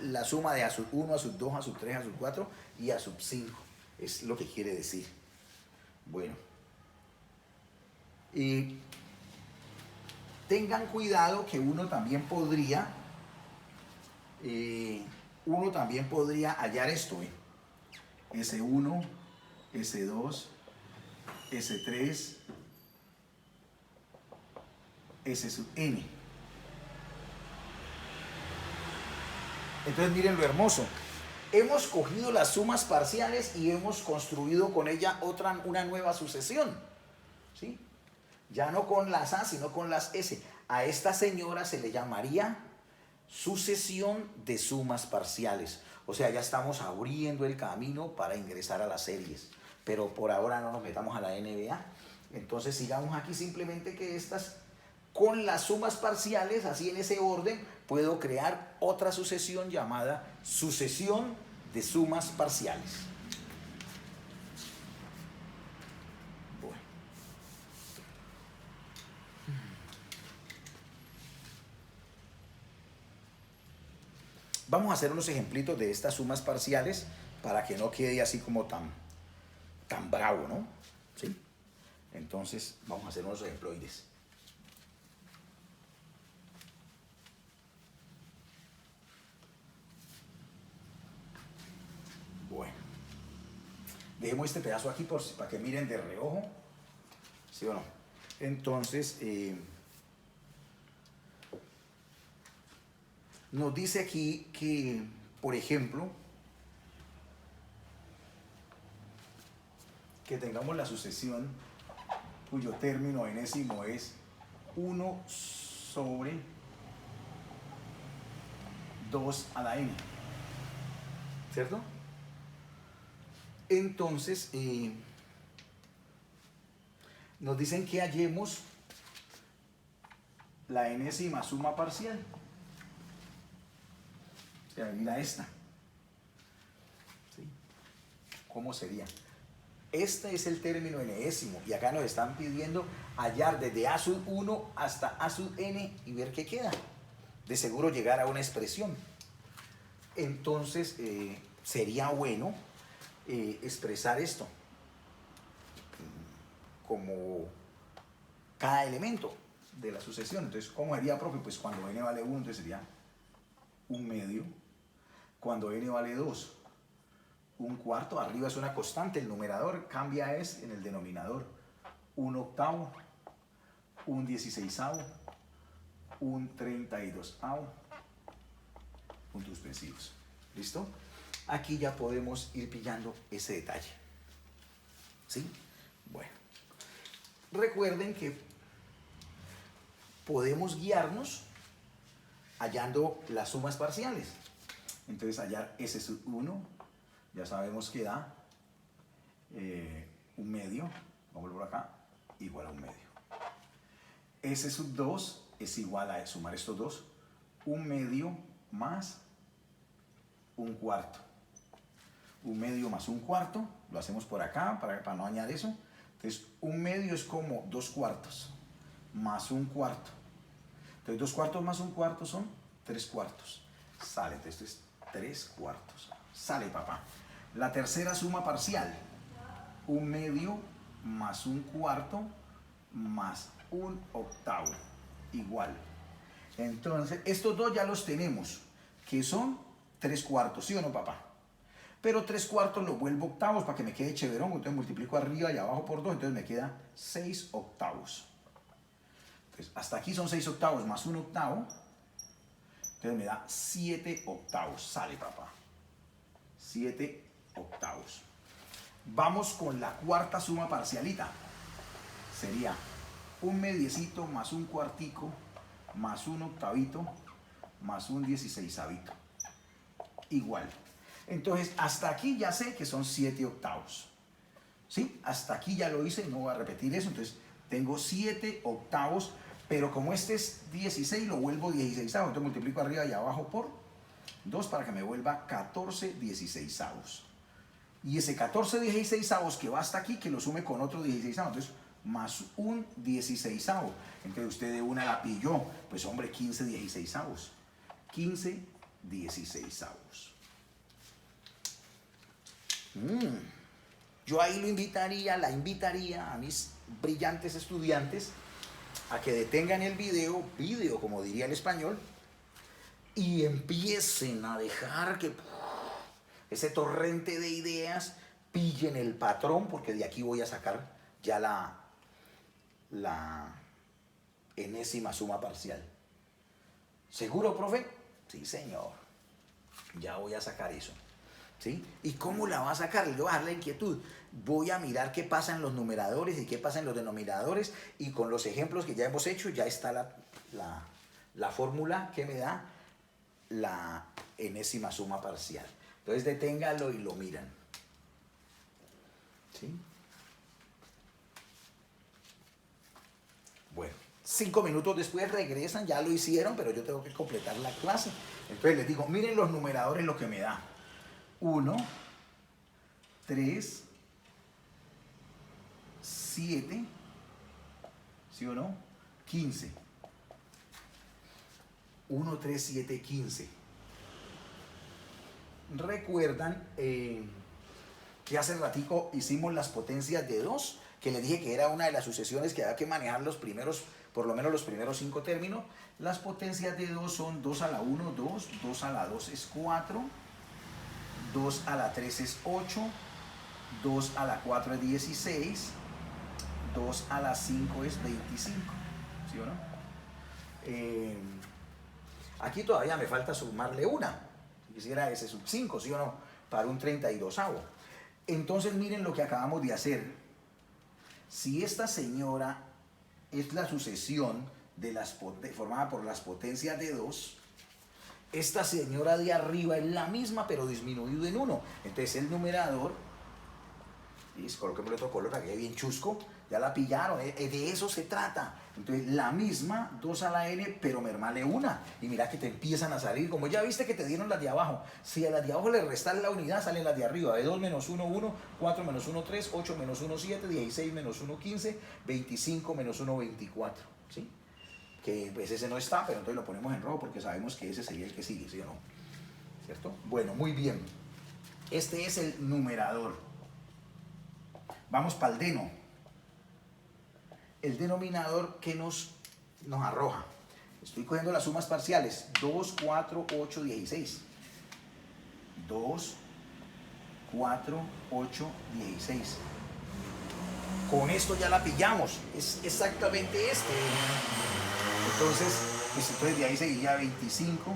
la suma de A sub 1, A sub 2, A sub 3, A sub 4 y A sub 5. Es lo que quiere decir. Bueno. Tengan cuidado que uno también podría hallar esto, S1, S2, S3, S sub n. Entonces miren lo hermoso. Hemos cogido las sumas parciales y hemos construido con ella una nueva sucesión. ¿Sí? Ya no con las A, sino con las S. A esta señora se le llamaría sucesión de sumas parciales. O sea, ya estamos abriendo el camino para ingresar a las series. Pero por ahora no nos metamos a la NBA. Entonces sigamos aquí simplemente que estas, con las sumas parciales, así en ese orden, puedo crear otra sucesión llamada sucesión de sumas parciales. Bueno. Vamos a hacer unos ejemplitos de estas sumas parciales para que no quede así como tan bravo, ¿no? ¿Sí? Entonces, vamos a hacer unos ejemploides. Bueno. Dejemos este pedazo aquí para que miren de reojo. ¿Sí o no? Entonces, nos dice aquí que, por ejemplo, que tengamos la sucesión cuyo término enésimo es 1 sobre 2 a la n. ¿Cierto? Entonces, nos dicen que hallemos la enésima suma parcial. O sea, mira esta. ¿Sí? ¿Cómo sería? Este es el término enésimo y acá nos están pidiendo hallar desde A sub 1 hasta A sub n y ver qué queda. De seguro llegar a una expresión. Entonces, sería bueno expresar esto como cada elemento de la sucesión. Entonces, ¿cómo sería, profe? Pues cuando n vale 1, entonces sería 1/2. Cuando n vale 2, 1/4. Arriba es una constante, el numerador cambia es en el denominador. 1/8, 1/16, 1/32. Puntos suspensivos. ¿Listo? Aquí ya podemos ir pillando ese detalle. ¿Sí? Bueno. Recuerden que podemos guiarnos hallando las sumas parciales. Entonces hallar S sub 1, ya sabemos que da 1/2, vamos por acá, igual a 1/2. S sub 2 es igual a sumar estos dos, 1/2 más 1/4. 1/2 más 1/4, lo hacemos por acá para no dañar eso. Entonces 1/2 es como 2/4 más 1/4. Entonces 2/4 más 1/4 son 3/4. Sale, entonces esto es 3/4. Sale, papá. La tercera suma parcial. 1/2 más 1/4 más 1/8. Igual. Entonces, estos dos ya los tenemos, que son 3/4, ¿sí o no, papá? Pero 3/4 lo vuelvo octavos para que me quede chéverón. Entonces multiplico arriba y abajo por 2, entonces me queda 6/8. Entonces, hasta aquí son 6/8 más 1/8. Entonces me da 7/8. Sale, papá. 7/8. Vamos con la cuarta suma parcialita. Sería 1/10 más 1/4 más 1/8 más 1/16. Igual. Entonces, hasta aquí ya sé que son 7/8. ¿Sí? Hasta aquí ya lo hice, no voy a repetir eso. Entonces, tengo 7/8, pero como este es 16, lo vuelvo 16. Entonces, multiplico arriba y abajo por 2 para que me vuelva 14/16. Y ese 14/16 que va hasta aquí, que lo sume con otro 16. Entonces, más 1/16. Entonces, usted de una la pilló. Pues, hombre, 15/16. 15/16. Yo ahí la invitaría a mis brillantes estudiantes a que detengan el video como diría el español, y empiecen a dejar que ese torrente de ideas pillen el patrón, porque de aquí voy a sacar ya la enésima suma parcial. ¿Seguro, profe? Sí, señor. Ya voy a sacar eso. ¿Sí? ¿Y cómo la va a sacar? Le voy a dar la inquietud. Voy a mirar qué pasa en los numeradores y qué pasa en los denominadores, y con los ejemplos que ya hemos hecho ya está la fórmula que me da la enésima suma parcial. Entonces deténgalo y lo miran. ¿Sí? Bueno, 5 minutos después regresan, ya lo hicieron, pero yo tengo que completar la clase. Entonces les digo, miren los numeradores lo que me da. 1, 3, 7, ¿sí o no? 15. 1, 3, 7, 15. ¿Recuerdan que hace ratico hicimos las potencias de 2? Que les dije que era una de las sucesiones que había que manejar los primeros, por lo menos los primeros 5 términos. Las potencias de 2 son 2 a la 1, 2, 2 a la 2 es 4, 2 a la 3 es 8, 2 a la 4 es 16, 2 a la 5 es 25, ¿sí o no? Aquí todavía me falta sumarle una, si quisiera ese sub 5, ¿sí o no? Para un 32avo. Entonces miren lo que acabamos de hacer. Si esta señora es la sucesión formada por las potencias de 2, esta señora de arriba es la misma, pero disminuido en 1. Entonces el numerador, y coloquémosle otro color, aquí bien chusco, ya la pillaron, de eso se trata. Entonces la misma, 2 a la n, pero mermale una. Y mira que te empiezan a salir, como ya viste que te dieron las de abajo. Si a las de abajo le restan la unidad, salen las de arriba. De 2 menos 1, 1, 4 menos 1, 3, 8 menos 1, 7, 16 menos 1, 15, 25 menos 1, 24. ¿Sí? Que pues ese no está, pero entonces lo ponemos en rojo porque sabemos que ese sería el que sigue, ¿sí o no? ¿Cierto? Bueno, muy bien. Este es el numerador. Vamos para el deno. El denominador que nos arroja. Estoy cogiendo las sumas parciales. 2, 4, 8, 16. 2, 4, 8, 16. Con esto ya la pillamos. Es exactamente este. Entonces de ahí seguiría 25.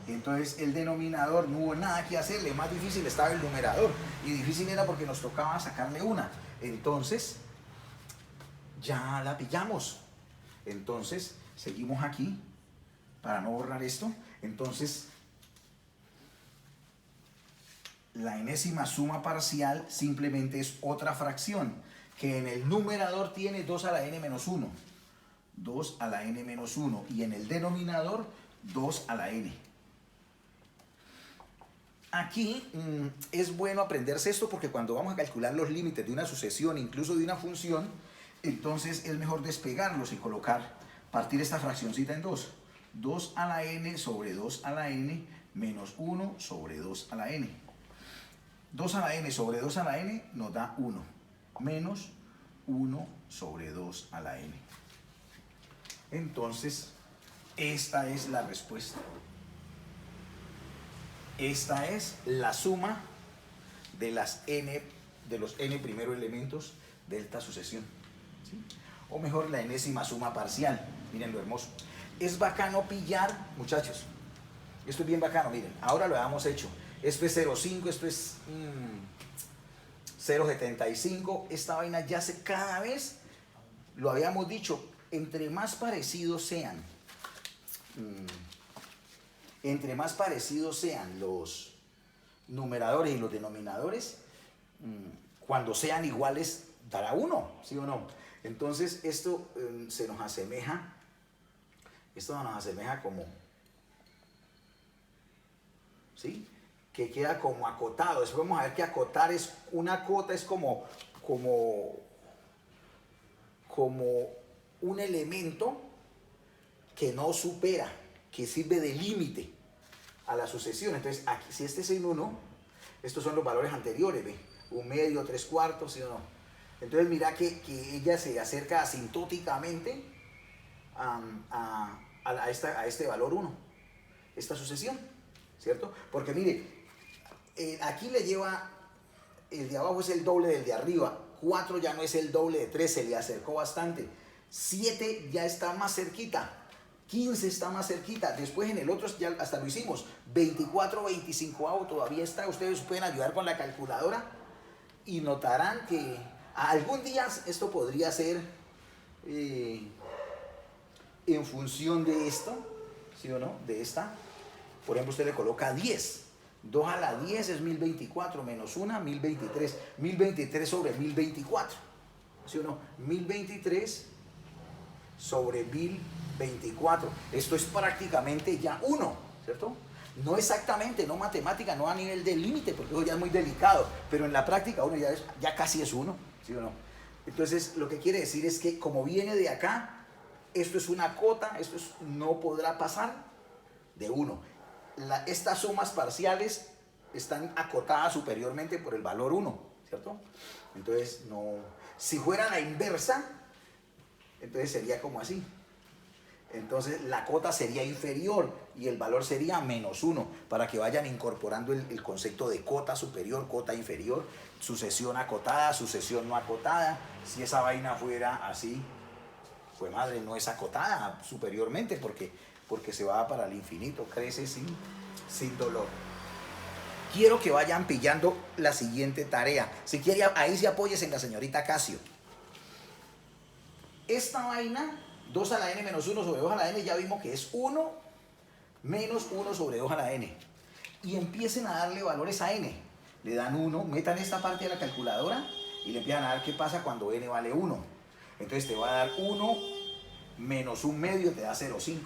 Entonces el denominador no hubo nada que hacerle, más difícil estaba el numerador, y difícil era porque nos tocaba sacarle una. Entonces ya la pillamos. Entonces seguimos aquí para no borrar esto. Entonces la enésima suma parcial simplemente es otra fracción que en el numerador tiene 2 a la n menos 1. 2 a la n menos 1, y en el denominador 2 a la n. Aquí es bueno aprenderse esto, porque cuando vamos a calcular los límites de una sucesión, incluso de una función, entonces es mejor despegarlos y partir esta fraccioncita en 2. 2 a la n sobre 2 a la n menos 1 sobre 2 a la n. 2 a la n sobre 2 a la n nos da 1, menos 1 sobre 2 a la n. Entonces, esta es la respuesta. Esta es la suma de las n, de los n primeros elementos de esta sucesión, ¿sí? O mejor, la enésima suma parcial. Miren lo hermoso. Es bacano pillar, muchachos. Esto es bien bacano, miren. Ahora lo habíamos hecho. Esto es 0,5, esto es 0,75. Esta vaina ya se cada vez, lo habíamos dicho, entre más parecidos sean, los numeradores y los denominadores, cuando sean iguales dará 1, ¿sí o no? Entonces esto se nos asemeja, como, ¿sí? Que queda como acotado. Después vamos a ver que acotar es, una cota es como un elemento que no supera, que sirve de límite a la sucesión. Entonces, aquí, si este es en 1, estos son los valores anteriores, ¿ve? 1/2, 3/4, ¿sí o no? Entonces, mira que ella se acerca asintóticamente a este valor 1, esta sucesión, ¿cierto? Porque mire, aquí le lleva, el de abajo es el doble del de arriba, 4 ya no es el doble de 3, se le acercó bastante, 7 ya está más cerquita, 15 está más cerquita, después en el otro ya hasta lo hicimos, 24, 25 todavía está. Ustedes pueden ayudar con la calculadora y notarán que algún día esto podría ser en función de esto, ¿sí o no? De esta, por ejemplo, usted le coloca 10, 2 a la 10 es 1024, menos 1, 1023, 1023 sobre 1024, ¿sí o no? 1023 sobre 1024, esto es prácticamente ya 1, ¿cierto? No exactamente, no matemática, no a nivel de límite, porque eso ya es muy delicado, pero en la práctica uno ya casi es 1, ¿sí o no? Entonces, lo que quiere decir es que como viene de acá, esto es una cota, no podrá pasar de 1. Estas sumas parciales están acotadas superiormente por el valor 1, ¿cierto? Entonces, no, si fuera la inversa, entonces sería como así. Entonces la cota sería inferior y el valor sería menos 1, para que vayan incorporando el concepto de cota superior, cota inferior, sucesión acotada, sucesión no acotada. Si esa vaina fuera así, pues madre, no es acotada superiormente porque se va para el infinito, crece sin dolor. Quiero que vayan pillando la siguiente tarea. Si quiere, ahí se apoyes en la señorita Casio. Esta vaina, 2 a la n menos 1 sobre 2 a la n, ya vimos que es 1 menos 1 sobre 2 a la n. Y empiecen a darle valores a n. Le dan 1, metan esta parte de la calculadora y le empiezan a dar qué pasa cuando n vale 1. Entonces te va a dar 1 menos 1/2, te da 0,5,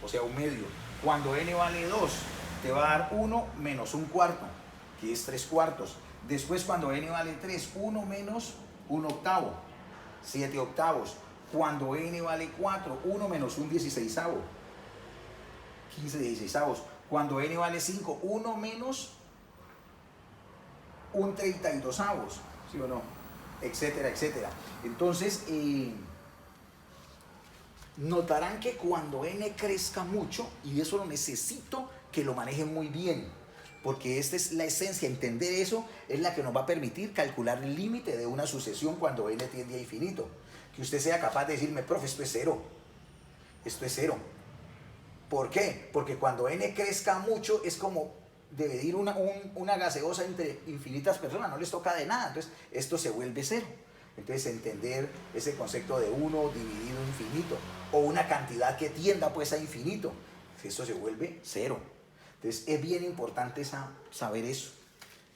o sea 1/2. Cuando n vale 2, te va a dar 1 menos 1/4, que es 3/4. Después cuando n vale 3, 1 menos 1/8, 7/8. Cuando n vale 4, 1 menos 1/16, 15/16. Cuando n vale 5, 1 menos 1/32, ¿sí o no? Etcétera, etcétera. Entonces, notarán que cuando n crezca mucho, y eso lo necesito que lo manejen muy bien, porque esta es la esencia, entender eso es la que nos va a permitir calcular el límite de una sucesión cuando n tiende a infinito. Que usted sea capaz de decirme, profe, esto es 0. Esto es 0. ¿Por qué? Porque cuando n crezca mucho es como dividir una gaseosa entre infinitas personas, no les toca de nada, entonces esto se vuelve 0. Entonces entender ese concepto de 1 dividido infinito, o una cantidad que tienda pues a infinito, esto se vuelve 0. Entonces es bien importante saber eso.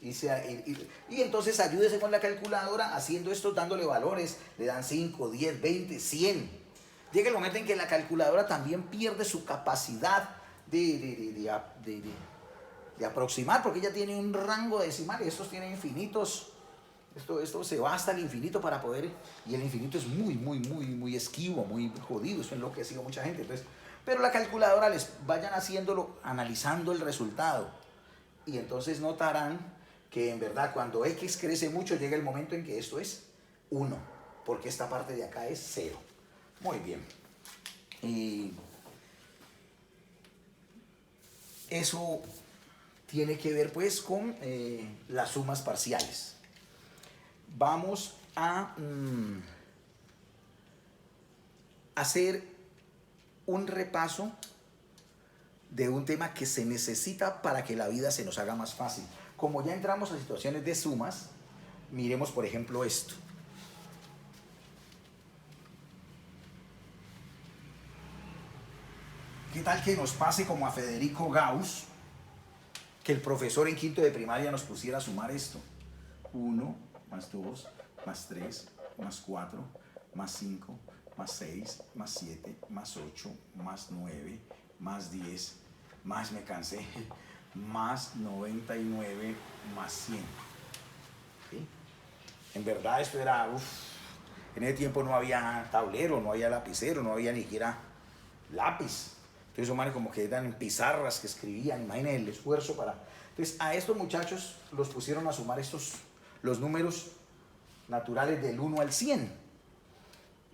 Y entonces ayúdese con la calculadora haciendo esto, dándole valores, le dan 5, 10, 20, 100. Llega el momento en que la calculadora también pierde su capacidad de aproximar, porque ella tiene un rango decimal y estos tienen infinitos. Esto se va hasta el infinito para poder, y el infinito es muy esquivo, muy jodido, eso ha enloquecido a mucha gente. Entonces, Pero la calculadora les vayan haciéndolo, analizando el resultado. Y entonces notarán que en verdad cuando X crece mucho llega el momento en que esto es 1, porque esta parte de acá es 0. Muy bien. Y eso tiene que ver pues con las sumas parciales. Vamos a hacer un repaso de un tema que se necesita para que la vida se nos haga más fácil. Como ya entramos a situaciones de sumas, miremos por ejemplo esto. ¿Qué tal que nos pase como a Federico Gauss, que el profesor en quinto de primaria nos pusiera a sumar esto? 1 más 2 más 3 más 4 más 5 más 6 más 7 más 8 más 9 más 10 más me cansé más 99 más 100. ¿Sí? En verdad esto era, en ese tiempo no había tablero, no había lapicero, no había ni siquiera lápiz. Entonces esos manes como que eran en pizarras que escribían, imagínense el esfuerzo para... Entonces a estos muchachos los pusieron a sumar los números naturales del 1 al 100.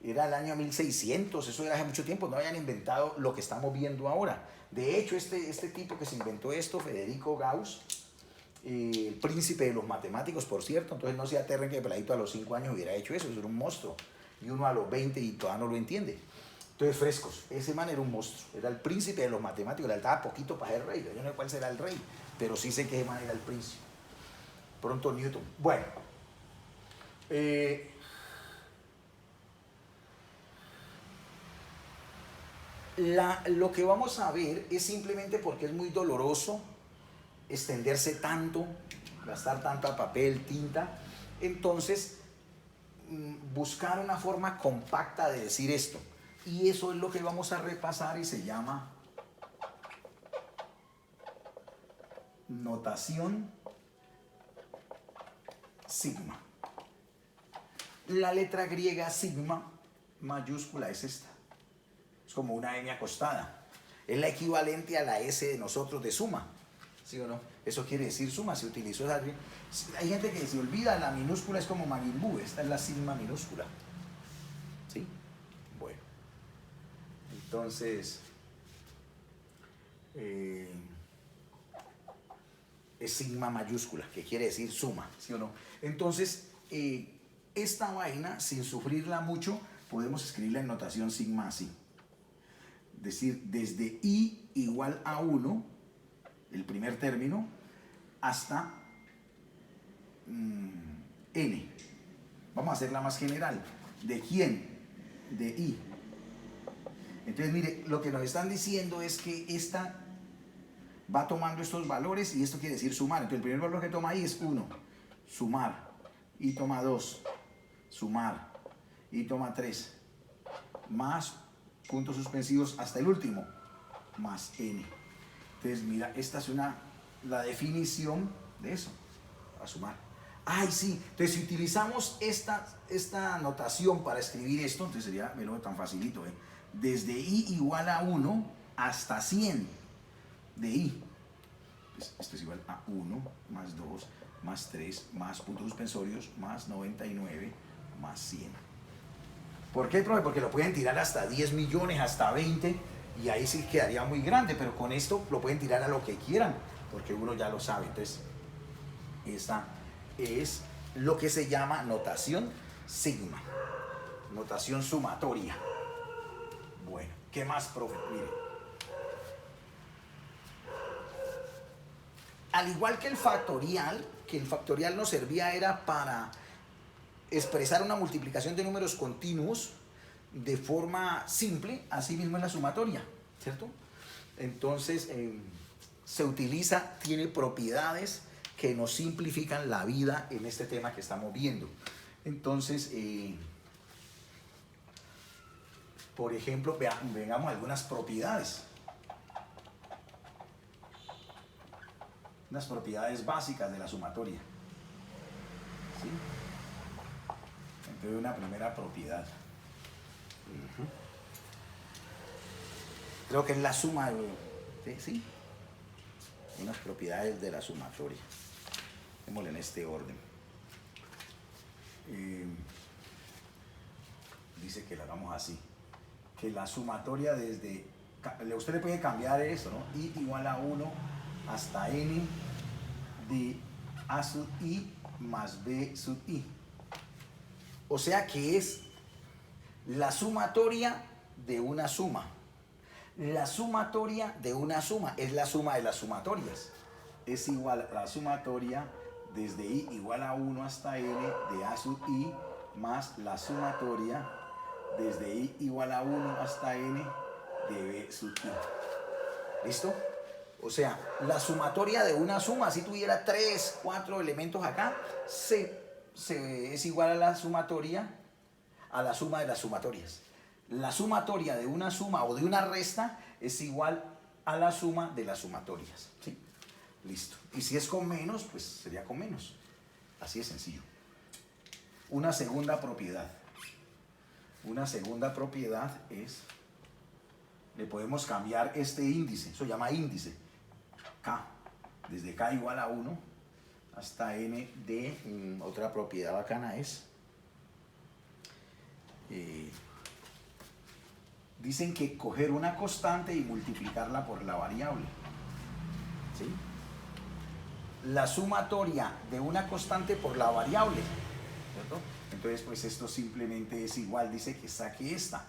Era el año 1600, eso era hace mucho tiempo, no habían inventado lo que estamos viendo ahora. De hecho, este tipo que se inventó esto, Federico Gauss, el príncipe de los matemáticos, por cierto, entonces no se aterren que el peladito a los 5 años hubiera hecho eso era un monstruo. Y uno a los 20 y todavía no lo entiende. Entonces, frescos, ese man era un monstruo, era el príncipe de los matemáticos, le faltaba poquito para ser rey, yo no sé cuál será el rey, pero sí sé que ese man era el príncipe. Pronto Newton. Bueno, lo que vamos a ver es simplemente porque es muy doloroso extenderse tanto, gastar tanta papel, tinta, entonces buscar una forma compacta de decir esto. Y eso es lo que vamos a repasar y se llama notación sigma. La letra griega sigma mayúscula es esta. Es como una M acostada. Es la equivalente a la S de nosotros de suma. ¿Sí o no? Eso quiere decir suma. Se utilizó esa... Hay gente que se olvida, la minúscula es como Magimbu. Esta es la sigma minúscula. ¿Sí? Bueno. Entonces... es sigma mayúscula, que quiere decir suma, ¿sí o no? Entonces, esta vaina, sin sufrirla mucho, podemos escribirla en notación sigma así. Es decir, desde i igual a 1, el primer término, hasta n. Vamos a hacerla más general. ¿De quién? De i. Entonces, mire, lo que nos están diciendo es que esta va tomando estos valores y esto quiere decir sumar. Entonces el primer valor que toma ahí es 1, sumar, y toma 2, sumar, y toma 3, más puntos suspensivos hasta el último, más n. Entonces mira, esta es la definición de eso, a sumar. ¡Ay, sí! Entonces si utilizamos esta notación para escribir esto, entonces sería, me lo veo tan facilito, desde i igual a 1 hasta 100 de i. Pues esto es igual a 1 más 2 más 3 más puntos suspensorios más 99 más 100. ¿Por qué, profe? Porque lo pueden tirar hasta 10 millones, hasta 20, y ahí sí quedaría muy grande, pero con esto lo pueden tirar a lo que quieran, porque uno ya lo sabe. Entonces, esta es lo que se llama notación sigma, notación sumatoria. Bueno, ¿qué más, profe? Mire. Al igual que el factorial nos servía era para expresar una multiplicación de números continuos de forma simple, así mismo es la sumatoria, ¿cierto? Entonces, se utiliza, tiene propiedades que nos simplifican la vida en este tema que estamos viendo. Entonces, por ejemplo, veamos algunas propiedades. Unas propiedades básicas de la sumatoria. ¿Sí? Entonces, una primera propiedad. Creo que es la suma, ¿sí? ¿Sí? Unas propiedades de la sumatoria. Démosle en este orden. Dice que la hagamos así. Que la sumatoria desde... Usted le puede cambiar esto, ¿no? I igual a 1 hasta n de a sub i más b sub i. O sea que es la sumatoria de una suma. La sumatoria de una suma es la suma de las sumatorias. Es igual a la sumatoria desde i igual a 1 hasta n de a sub i más la sumatoria desde i igual a 1 hasta n de b sub i. ¿Listo? O sea, la sumatoria de una suma, si tuviera 3, 4 elementos acá, es igual a la sumatoria, a la suma de las sumatorias. La sumatoria de una suma o de una resta es igual a la suma de las sumatorias. ¿Sí? Listo. Y si es con menos, pues sería con menos. Así de sencillo. Una segunda propiedad. Una segunda propiedad es, le podemos cambiar este índice, eso se llama índice, k, desde k igual a 1 hasta n de, otra propiedad bacana es, dicen que coger una constante y multiplicarla por la variable. ¿Sí? La sumatoria de una constante por la variable, ¿cierto? Entonces, pues esto simplemente es igual, dice que saque esta,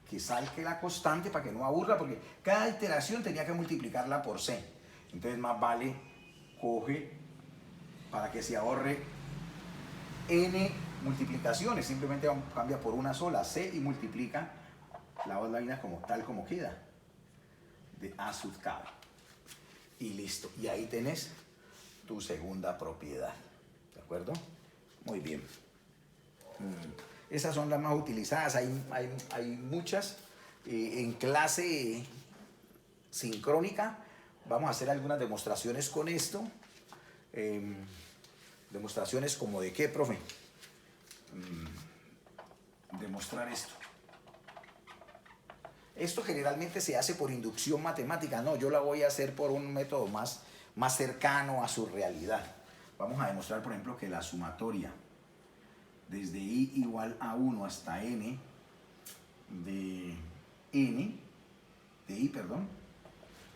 que saque la constante para que no aburra, porque cada iteración tenía que multiplicarla por c. Entonces, más vale, coge para que se ahorre n multiplicaciones, simplemente cambia por una sola, c, y multiplica la otra vaina como tal como queda, de a sub k. Y listo, y ahí tenés tu segunda propiedad, ¿de acuerdo? Muy bien. Esas son las más utilizadas, hay muchas. En clase sincrónica vamos a hacer algunas demostraciones con esto. Demostraciones como de qué, profe. Demostrar esto. Esto generalmente se hace por inducción matemática, no, yo la voy a hacer por un método más cercano a su realidad. Vamos a demostrar, por ejemplo, que la sumatoria desde i igual a 1 hasta n de i, perdón,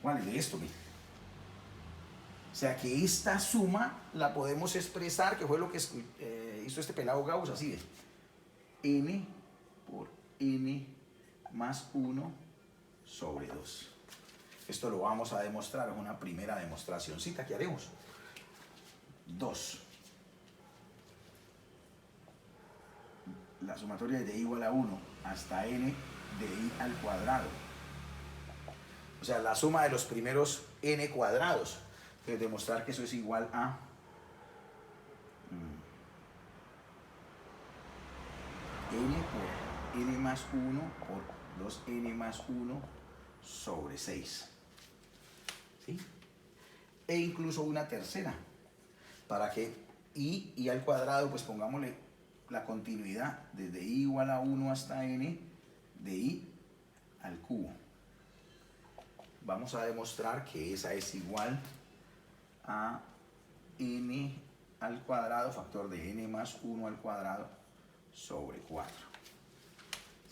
¿cuál es de esto? O sea que esta suma la podemos expresar, que fue lo que hizo este pelado Gauss, así de n por n más 1 sobre 2. Esto lo vamos a demostrar, es una primera demostracióncita que haremos. 2. La sumatoria de i igual a 1 hasta n de i al cuadrado. O sea, la suma de los primeros n cuadrados. Entonces, demostrar que eso es igual a n por n más 1 por 2n más 1 sobre 6. ¿Sí? E incluso una tercera. Para que i al cuadrado, pues pongámosle la continuidad desde i igual a 1 hasta n de i al cubo. Vamos a demostrar que esa es igual a n al cuadrado, factor de n más 1 al cuadrado sobre 4.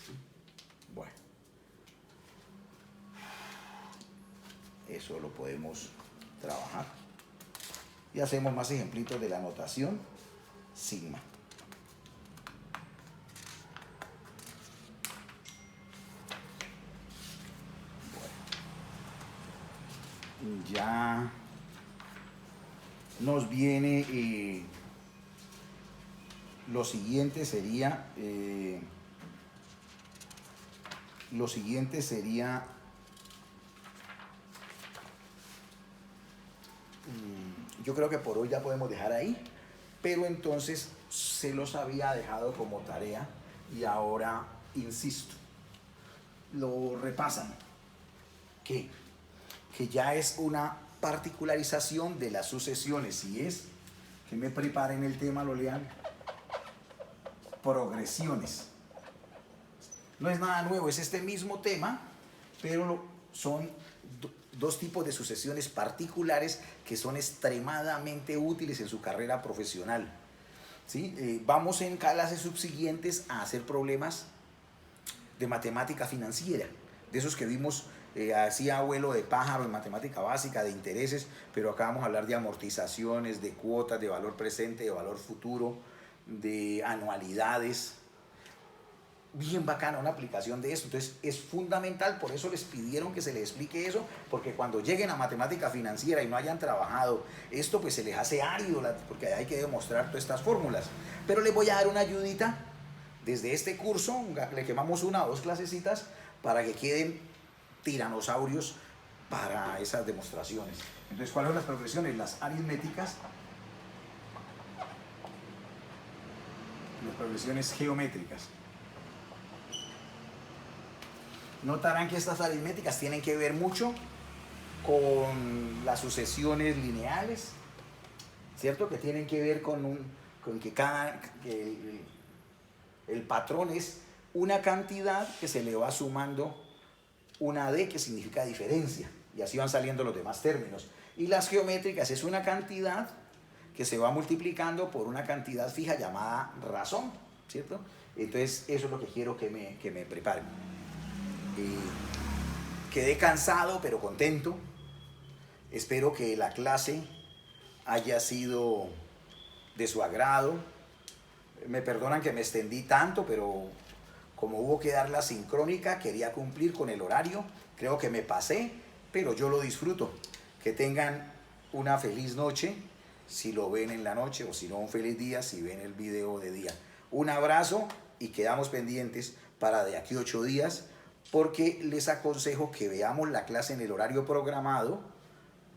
¿Sí? Bueno, eso lo podemos trabajar. Y hacemos más ejemplitos de la notación sigma. Bueno, ya nos viene lo siguiente sería yo creo que por hoy ya podemos dejar ahí, pero entonces se los había dejado como tarea y ahora insisto, lo repasan, que ya es una particularización de las sucesiones, y es que me preparen el tema, lo lean, progresiones. No es nada nuevo, es este mismo tema, pero son dos tipos de sucesiones particulares que son extremadamente útiles en su carrera profesional. ¿Sí? Vamos en clases subsiguientes a hacer problemas de matemática financiera, de esos que vimos así a vuelo de pájaro en matemática básica, de intereses, pero acá vamos a hablar de amortizaciones, de cuotas, de valor presente, de valor futuro, de anualidades. Bien bacana una aplicación de esto. Entonces es fundamental, por eso les pidieron que se les explique eso, porque cuando lleguen a matemática financiera y no hayan trabajado esto, pues se les hace árido, porque hay que demostrar todas estas fórmulas. Pero les voy a dar una ayudita desde este curso, le quemamos 1 o 2 clasecitas para que queden tiranosaurios para esas demostraciones. Entonces, ¿cuáles son las progresiones? Las aritméticas, las progresiones geométricas. Notarán que estas aritméticas tienen que ver mucho con las sucesiones lineales, ¿cierto? Que tienen que ver con que el patrón es una cantidad que se le va sumando una D, que significa diferencia, y así van saliendo los demás términos. Y las geométricas es una cantidad que se va multiplicando por una cantidad fija llamada razón, ¿cierto? Entonces eso es lo que quiero que me preparen. Quedé cansado pero contento. Espero que la clase haya sido de su agrado. Me perdonan que me extendí tanto, pero como hubo que darla sincrónica, quería cumplir con el horario. Creo que me pasé, pero yo lo disfruto. Que tengan una feliz noche si lo ven en la noche, o si no, un feliz día si ven el video de día. Un abrazo y quedamos pendientes para de aquí a 8 días, porque les aconsejo que veamos la clase en el horario programado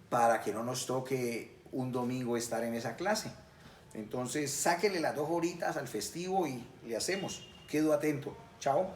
para que no nos toque un domingo estar en esa clase. Entonces, sáquenle las 2 horitas al festivo y le hacemos. Quedo atento. Chao.